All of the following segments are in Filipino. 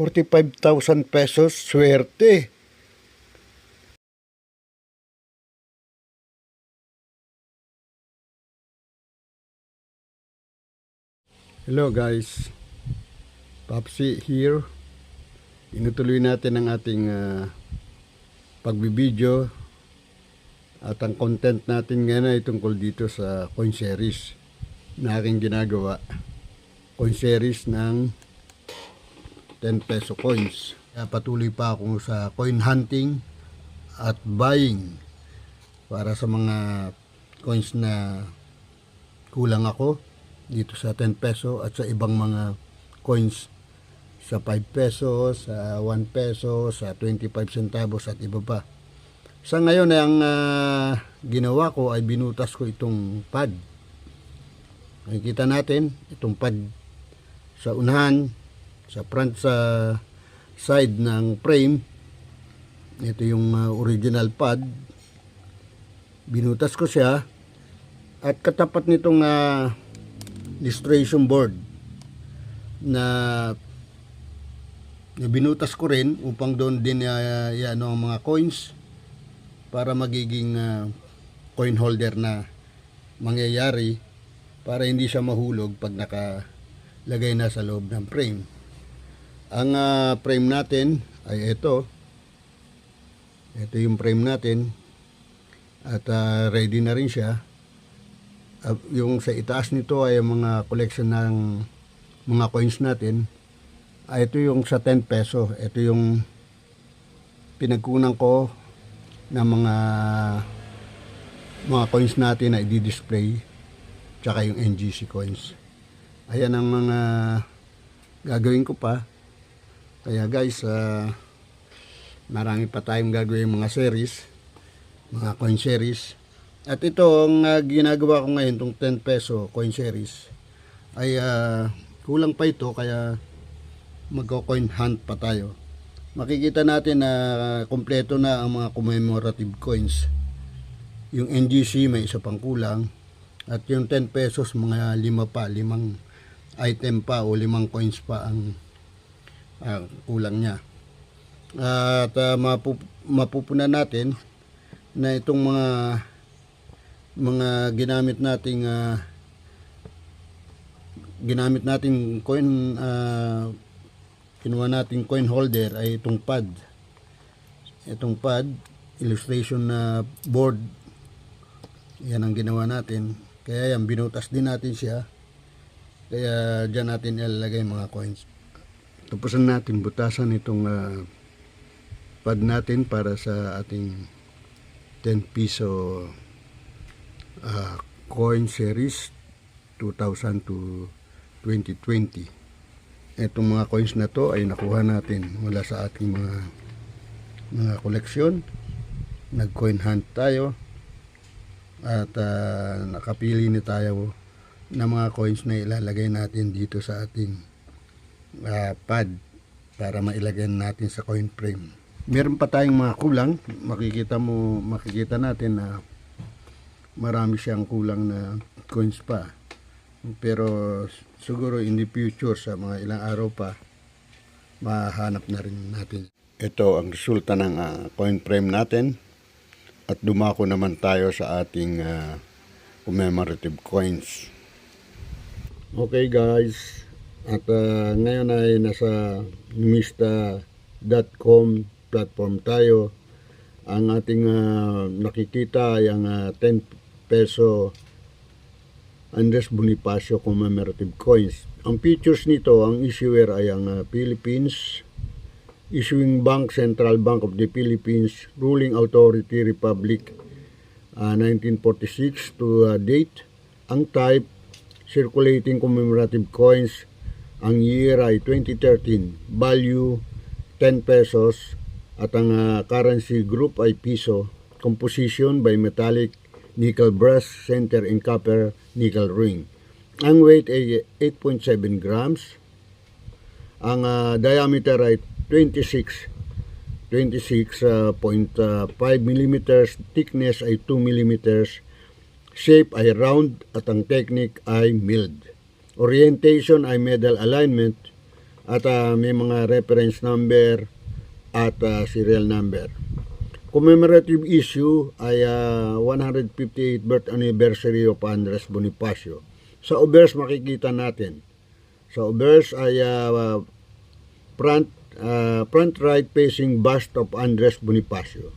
45,000 pesos, swerte. Hello guys, Papsi here. Inutuloy natin ang ating pagbibideo at ang content natin ngayon ay tungkol dito sa coin series na aking ginagawa. Coin series ng 10 peso coins. Patuloy pa ako sa coin hunting at buying para sa mga coins na kulang ako dito sa 10 peso at sa ibang mga coins sa 5 peso, sa 1 peso, sa 25 centavos at iba pa. Sa ngayon ang ginawa ko ay binutas ko itong pad. Nakikita natin itong pad sa unahan, sa front sa side ng frame. Ito yung original pad. Binutas ko siya at katapat nitong illustration board na binutas ko rin upang doon din ang mga coins para magiging coin holder na mangyayari para hindi siya mahulog pag nakalagay na sa loob ng frame. Ang frame natin ay ito yung frame natin at ready na rin siya. Yung sa itaas nito ay mga collection ng mga coins natin. Ito yung sa 10 peso. Ito yung pinagkunan ko ng mga coins natin na i-display, tsaka yung NGC coins. Ayan ang mga gagawin ko pa. Kaya guys, marami pa tayong gagawin mga series, mga coin series. At ito ang ginagawa ko ngayon, itong 10 peso coin series ay kulang pa ito, kaya magko-coin hunt pa tayo. Makikita natin na kompleto na ang mga commemorative coins. Yung NGC may isa pang kulang, at yung 10 pesos mga 5 item pa o 5 coins pa ang kulang niya. At mapupunan natin na itong mga ginamit nating coin, kinuha nating coin holder ay itong pad illustration na board. Yan ang ginawa natin, kaya yan binutas din natin siya, kaya dyan natin ilalagay mga coins. Tapusin natin butasan itong pad natin para sa ating 10 piso coin series 2000 to 2020. Itong mga coins na to ay nakuha natin mula sa ating mga koleksyon. Nag-coin hunt tayo at nakapili na tayo ng mga coins na ilalagay natin dito sa ating pad para mailagay natin sa coin frame. Meron pa tayong mga kulang. Makikita natin na marami siyang kulang na coins pa, pero siguro in the future sa mga ilang araw pa mahanap na rin natin. Ito ang resulta ng coin frame natin, at dumako naman tayo sa ating commemorative coins. Okay guys, at ngayon ay nasa numista.com platform tayo. Ang ating nakikita ay ang 10 peso Andres Bonifacio commemorative coins. Ang features nito, ang issuer ay ang Philippines Issuing Bank, Central Bank of the Philippines, Ruling Authority Republic, 1946 to date. Ang type, circulating commemorative coins. Ang year ay 2013, value 10 pesos, at ang currency group ay piso. Composition by metallic nickel brass, center in copper nickel ring. Ang weight ay 8.7 grams. Ang diameter ay 26.5 millimeters. Thickness ay 2 millimeters. Shape ay round at ang technique ay milled. Orientation ay medal alignment at may mga reference number at serial number. Commemorative issue ay 158th birth anniversary of Andres Bonifacio. Sa obverse makikita natin. Sa obverse ay front right facing bust of Andres Bonifacio.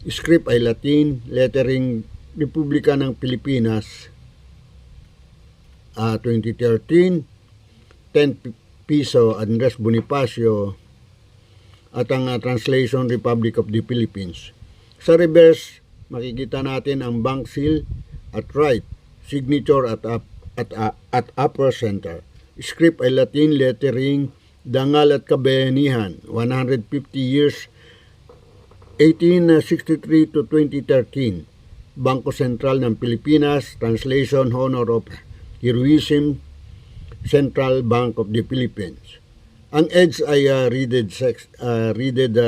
Script ay Latin, lettering Republika ng Pilipinas, 2013, 10 piso Andres Bonifacio, at ang translation Republic of the Philippines. Sa reverse, makikita natin ang bank seal at right, signature at upper center. Script ay Latin, lettering Dangal at Kabayanihan, 150 years, 1863 to 2013. Bangko Sentral ng Pilipinas, translation Honor of Heroism, Central Bank of the Philippines. Ang edge ay reeded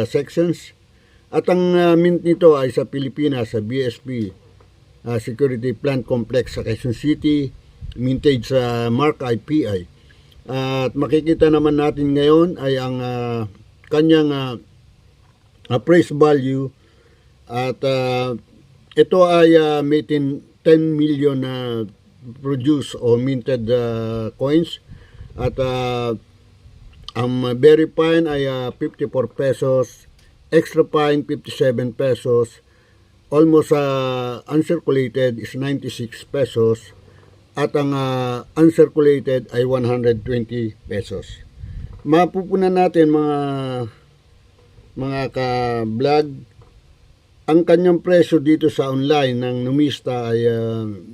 sections, at ang mint nito ay sa Pilipinas, sa BSP Security Plant Complex sa Quezon City, mintage sa Mark IPI. At makikita naman natin ngayon ay ang kanyang appraised value, at ito ay may 10 million produce o minted coins, at ang very fine ay 54 pesos, extra fine 57 pesos, almost uncirculated is 96 pesos, at ang uncirculated ay 120 pesos. Mapupunan natin mga ka-vlog, ang kanyang presyo dito sa online ng numista ay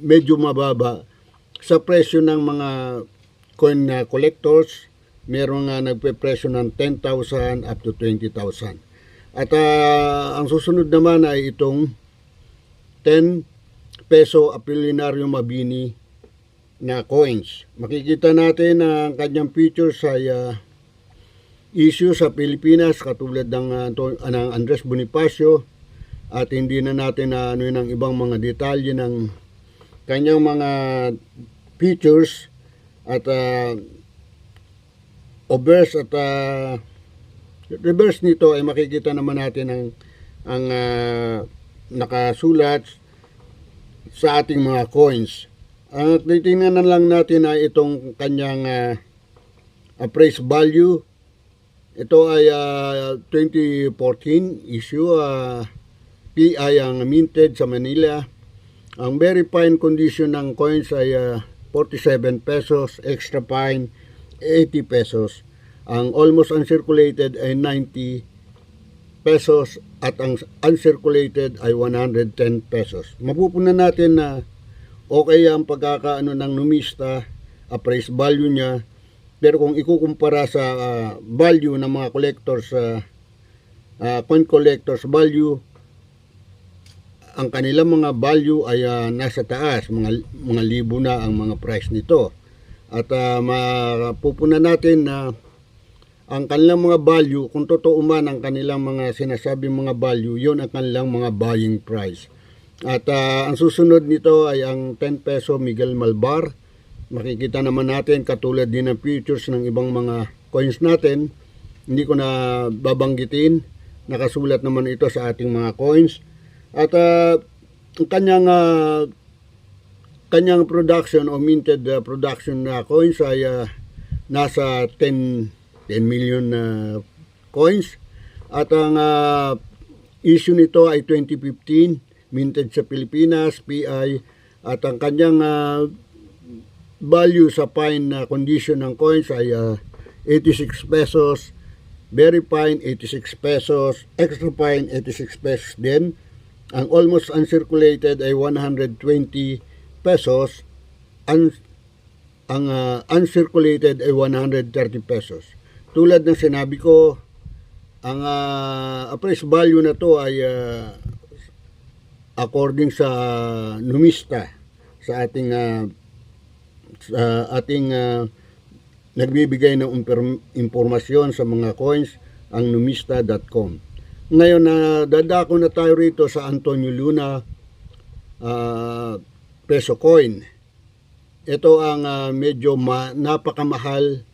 medyo mababa sa presyo ng mga coin collectors. Merong nagpe-presyo ng 10,000 up to 20,000. At ang susunod naman ay itong 10 peso Apolinario Mabini na coins. Makikita natin na ang kanyang features ay issue sa Pilipinas katulad ng Andres Bonifacio, at hindi na natin ano ng ibang mga detalye ng kanyang mga features, at obverse at reverse nito ay makikita naman natin ang nakasulat sa ating mga coins. At titingnan na lang natin ay itong kanyang appraised value. Ito ay 2014 issue, PI ang minted sa Manila. Ang very fine condition ng coins ay 47 pesos, extra fine 80 pesos. Ang almost uncirculated ay 90 pesos, at ang uncirculated ay 110 pesos. Mapupunan natin na okay ang pagkakaano ng numista, appraised value niya, pero kung ikukumpara sa value ng mga collectors, coin collectors value, ang kanilang mga value ay nasa taas, mga libo na ang mga price nito. At mapupunan natin na ang kanilang mga value, kung totoo man ang kanilang mga sinasabing mga value, yun ang kanilang mga buying price. At ang susunod nito ay ang 10 peso Miguel Malvar. Makikita naman natin katulad din ng features ng ibang mga coins natin. Hindi ko na babanggitin, nakasulat naman ito sa ating mga coins. At ang kanyang production o minted production na coins ay nasa 10 million coins, at ang issue nito ay 2015, minted sa Pilipinas, PI, at ang kanyang value sa fine condition ng coins ay 86 pesos, very fine 86 pesos, extra fine 86 pesos din. Ang almost uncirculated ay 120 pesos, ang uncirculated ay 130 pesos. Tulad ng sinabi ko, ang appraised value na to ay according sa numista, sa ating nagbibigay ng impormasyon sa mga coins, ang numista.com. Ngayon dadako na tayo rito sa Antonio Luna peso coin. Ito ang medyo napakamahal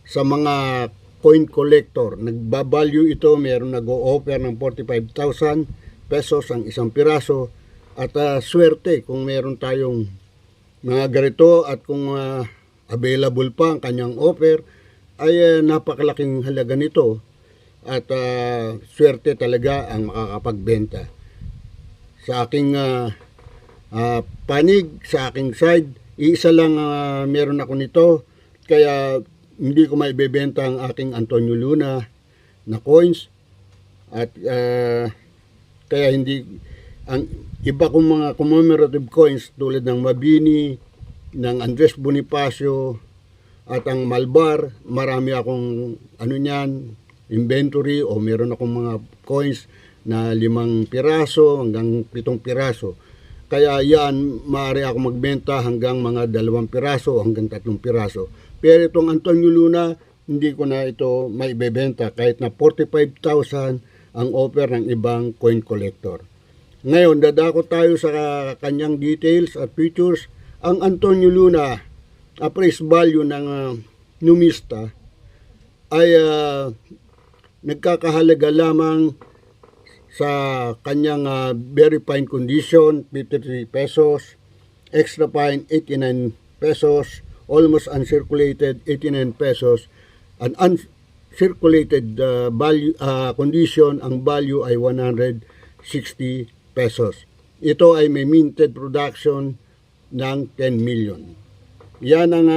sa mga coin collector. Nagbabalue ito, meron nag-o-offer ng 45,000 pesos ang isang piraso. At swerte kung meron tayong mga ganito at kung available pa ang kanyang offer, ay napakalaking halaga nito. At swerte talaga ang makakapagbenta. Sa aking panig, sa aking side, isa lang meron ako nito. Kaya hindi ko maibebenta ang aking Antonio Luna na coins. At kaya hindi, ang iba kong mga commemorative coins tulad ng Mabini, ng Andres Bonifacio, at ang Malbar, marami akong inventory, o meron akong mga coins na 5 piraso hanggang 7 piraso. Kaya yan, maaari ako magbenta hanggang mga 2 piraso hanggang 3 piraso. Pero itong Antonio Luna, hindi ko na ito maibebenta kahit na 45,000 ang offer ng ibang coin collector. Ngayon, dadako tayo sa kanyang details at features. Ang Antonio Luna, appraised value ng numista ay nagkakahalaga lamang sa kanyang very fine condition, 53 pesos, extra fine, 89 pesos, almost uncirculated, 89 pesos, and uncirculated value, condition, ang value ay 160 pesos. Ito ay may minted production ng 10 million. Yan ang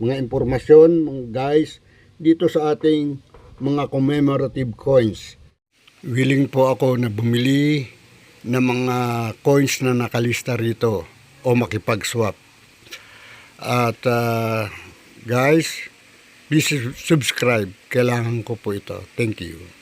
mga impormasyon, guys, dito sa ating mga commemorative coins. Willing po ako na bumili ng mga coins na nakalista rito o makipag-swap. At guys, please subscribe. Kailangan ko po ito. Thank you.